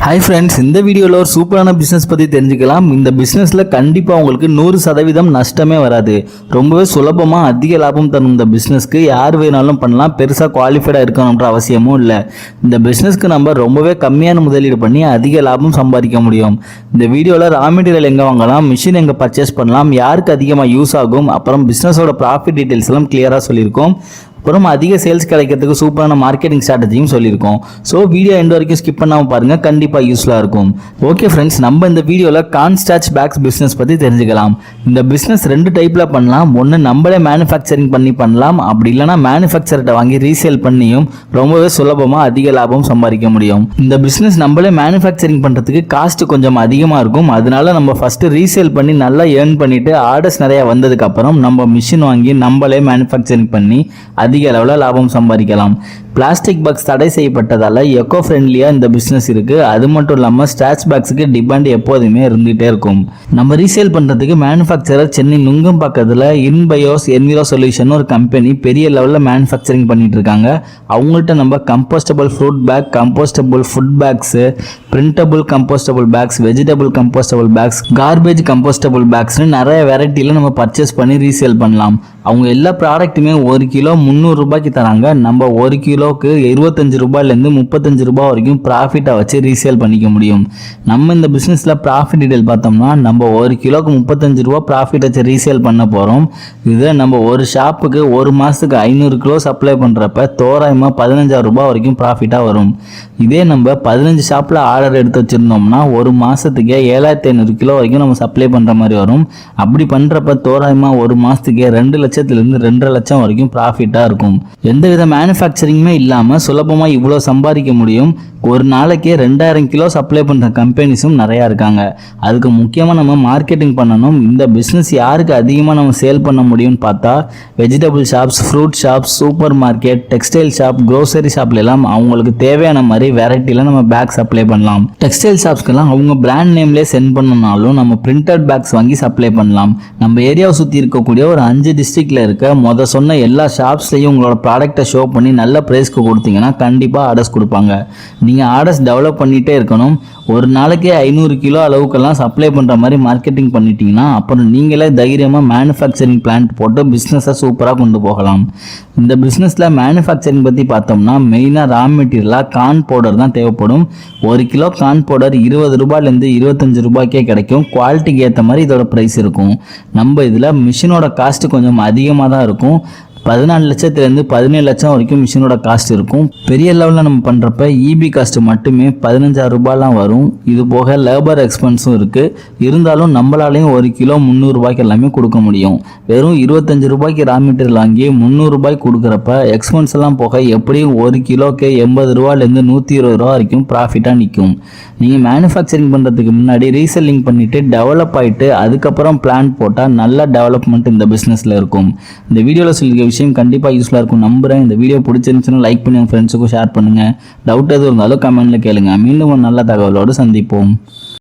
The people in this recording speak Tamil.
ஹாய் ஃப்ரெண்ட்ஸ், இந்த வீடியோவில் ஒரு சூப்பரான பிஸ்னஸ் பற்றி தெரிஞ்சுக்கலாம். இந்த பிஸ்னஸில் கண்டிப்பாக உங்களுக்கு 100% நஷ்டமே வராது. ரொம்பவே சுலபமாக அதிக லாபம் தரும் இந்த பிஸ்னஸ்க்கு யார் வேணாலும் பண்ணலாம். பெருசாக குவாலிஃபைடாக இருக்கணுன்ற அவசியமும் இல்லை. இந்த பிஸ்னஸ்க்கு நம்ம ரொம்பவே கம்மியான முதலீடு பண்ணி அதிக லாபம் சம்பாதிக்க முடியும். இந்த வீடியோவில் ரா மெட்டீரியல் எங்கே வாங்கலாம், மிஷின் எங்கே பர்ச்சேஸ் பண்ணலாம், யாருக்கு அதிகமாக யூஸ் ஆகும், அப்புறம் பிஸ்னஸோட ப்ராஃபிட் டீட்டெயில்ஸ் எல்லாம் கிளியராக சொல்லியிருக்கோம். அப்புறம் அதிக சேல்ஸ் கிடைக்கிறதுக்கு சூப்பரான மார்க்கெட்டிங் ஸ்ட்ராட்டஜியும் சொல்லியிருக்கோம். ஸோ வீடியோ எண்ட் வரைக்கும் ஸ்கிப் பண்ணாமல் பாருங்கள், கண்டிப்பாக யூஸ்ஃபுல்லாக இருக்கும். ஓகே ஃப்ரெண்ட்ஸ், நம்ம இந்த வீடியோவில் கார்ன் ஸ்டார்ச் பேக்ஸ் பிஸ்னஸ் பற்றி தெரிஞ்சுக்கலாம். இந்த பிஸ்னஸ் 2 டைப்பில் பண்ணலாம். ஒன்று நம்மளே மேனுஃபேக்சரிங் பண்ணலாம், அப்படி இல்லைனா மேனுஃபேக்சர்கிட்ட வாங்கி ரீசேல் பண்ணியும் ரொம்பவே சுலபமாக அதிக லாபம் சம்பாதிக்க முடியும். இந்த பிஸ்னஸ் நம்மளே மேனுஃபேக்சரிங் பண்ணுறதுக்கு காஸ்ட் கொஞ்சம் அதிகமாக இருக்கும். அதனால நம்ம ஃபஸ்ட்டு ரீசேல் பண்ணி நல்லா ஏர்ன் பண்ணிவிட்டு ஆர்டர்ஸ் நிறையா வந்ததுக்கப்புறம் நம்ம மிஷின் வாங்கி நம்மளே மேனுஃபேக்சரிங் பண்ணி அதிக அளவில் லாபம் சம்பாதிக்கலாம். பிளாஸ்டிக் பாக்ஸ் தடை செய்யப்பட்டதால் எக்கோ ஃப்ரெண்ட்லியாக இந்த பிஸ்னஸ் இருக்குது. அது மட்டும் இல்லாமல் ஸ்டார்ச் பேக்ஸுக்கு டிமாண்ட் எப்போதுமே இருந்துகிட்டே இருக்கும். நம்ம ரீசேல் பண்ணுறதுக்கு மேனுஃபேக்சரர் சென்னை நுங்கம்பாக்கத்தில் இன்பயோஸ் என்விரோ சொல்யூஷன் ஒரு கம்பெனி பெரிய லெவலில் மேனுஃபேக்சரிங் பண்ணிட்டு இருக்காங்க. அவங்கள்ட்ட நம்ம compostable fruit bag, compostable food bags, printable compostable bags, vegetable compostable bags, garbage compostable பேக்ஸ்னு நிறைய வெரைட்டியில் நம்ம பர்ச்சேஸ் பண்ணி ரீசேல் பண்ணலாம். அவங்க எல்லா ப்ராடக்ட்டுமே 1 கிலோ 300 ரூபாய்க்கு தராங்க. நம்ம 1 கிலோவுக்கு 25 ரூபாயிலேருந்து 35 ரூபாய் வரைக்கும் ப்ராஃபிட்டாக வச்சு ரீசேல் பண்ணிக்க முடியும். நம்ம இந்த பிஸ்னஸில் ப்ராஃபிட் டீட்டெயில் பார்த்தோம்னா நம்ம 1 கிலோவுக்கு 35 ரூபா ப்ராஃபிட் வச்சு ரீசேல் பண்ண போகிறோம். இதை நம்ம ஒரு ஷாப்புக்கு ஒரு மாதத்துக்கு 500 கிலோ சப்ளை பண்ணுறப்ப தோராயமாக 15,000 ரூபாய் வரைக்கும் ப்ராஃபிட்டாக வரும். இதே நம்ம 15 ஷாப்பில் ஆர்டர் எடுத்து வச்சுருந்தோம்னா ஒரு மாதத்துக்கே 7,500 கிலோ வரைக்கும் நம்ம சப்ளை பண்ணுற மாதிரி வரும். அப்படி பண்ணுறப்ப தோராயமாக ஒரு மாதத்துக்கே 2 லட்சத்துலேருந்து 2.5 லட்சம் வரைக்கும் ப்ராஃபிட்டாக இருக்கும். எந்தவித மேனுஃபேக்சரிங்குமே இல்லாமல் சுலபமாக இவ்வளோ சம்பாதிக்க முடியும். ஒரு நாளைக்கே 2000 கிலோ சப்ளை பண்ணுற கம்பெனிஸும் நிறையா இருக்காங்க. அதுக்கு முக்கியமாக நம்ம மார்க்கெட்டிங் பண்ணணும். இந்த பிஸ்னஸ் யாருக்கு அதிகமாக நம்ம சேல் பண்ண முடியும்னு பார்த்தா vegetable shops, fruit shops, super market, textile shop, grocery ஷாப்ல எல்லாம் அவங்களுக்கு தேவையான மாதிரி வெரைட்டியில் நம்ம பேக் சப்ளை பண்ணலாம். டெக்ஸ்டைல் ஷாப்ஸ்க்கெல்லாம் அவங்க பிராண்ட் நேம்லேயே சென்ட் பண்ணனாலும் நம்ம பிரிண்டட் பேக்ஸ் வாங்கி சப்ளை பண்ணலாம். நம்ம ஏரியாவை சுற்றி இருக்கக்கூடிய ஒரு 5 டிஸ்ட்ரிக்டில் இருக்க சொன்ன எல்லா ஷாப்ஸ்லையும் உங்களோட ப்ராடக்டை ஷோ பண்ணி நல்ல ப்ரைஸ்க்கு கொடுத்தீங்கன்னா கண்டிப்பாக ஆர்டர்ஸ் கொடுப்பாங்க. நீங்கள் ஆர்டர்ஸ் டெவலப் பண்ணிகிட்டே இருக்கணும். ஒரு நாளைக்கே 500 கிலோ அளவுக்கெல்லாம் சப்ளை பண்ணுற மாதிரி மார்க்கெட்டிங் பண்ணிட்டீங்கன்னா அப்புறம் நீங்களே தைரியமாக மேனுஃபேக்சரிங் பிளான்ட் போட்டு பிஸ்னஸை சூப்பராக கொண்டு போகலாம். இந்த பிஸ்னஸில் மேனுஃபேக்சரிங் பற்றி பார்த்தோம்னா மெயினாக ரா மெட்டீரியலாக கார்ன் பவுடர் தான் தேவைப்படும். 1 கிலோ கார்ன் பவுடர் 20 ரூபாயிலேருந்து 25 ரூபாய்க்கே கிடைக்கும். குவாலிட்டிக்கு ஏற்ற மாதிரி இதோட ப்ரைஸ் இருக்கும். நம்ம இதில் மிஷினோட காஸ்ட்டு கொஞ்சம் அதிகமாக தான் இருக்கும். 14 லட்சத்துலேருந்து 17 லட்சம் வரைக்கும் மிஷினோட காஸ்ட் இருக்கும். பெரிய லெவலில் நம்ம பண்ணுறப்ப இபி காஸ்ட் மட்டுமே 15,000 ரூபாய்லாம் வரும். இது போக லேபர் எக்ஸ்பென்ஸும் இருக்குது. இருந்தாலும் நம்மளாலையும் 1 கிலோ 300 ரூபாய்க்கு எல்லாமே கொடுக்க முடியும். வெறும் 25 ரூபாய்க்கு ரா மெட்டீரியல் வாங்கி 300 ரூபாய்க்கு கொடுக்குறப்ப எக்ஸ்பென்ஸ் எல்லாம் போக எப்படியும் 1 கிலோக்கு 80 ரூபாயிலேருந்து 120 ரூபா வரைக்கும் ப்ராஃபிட்டாக நிற்கும். நீங்கள் மேனுஃபேக்சரிங் பண்ணுறதுக்கு முன்னாடி ரீசெல்லிங் பண்ணிவிட்டு டெவலப் ஆகிட்டு அதுக்கப்புறம் பிளான் போட்டால் நல்ல டெவலப்மெண்ட் இந்த பிஸ்னஸில் இருக்கும். இந்த வீடியோவில் சொல்லியிருக்க விஷயம் கண்டிப்பாக யூஸ்ஃபுல்லாக இருக்கும் நம்புகிறேன். இந்த வீடியோ பிடிச்சிருந்துச்சுன்னா லைக் பண்ணி உங்கள் ஃப்ரெண்ட்ஸுக்கும் ஷேர் பண்ணுங்கள். டவுட் எதுவும் இருந்தாலும் கமெண்ட்டில் கேளுங்க. மீண்டும் ஒரு நல்ல தகவலோடு சந்திப்போம்.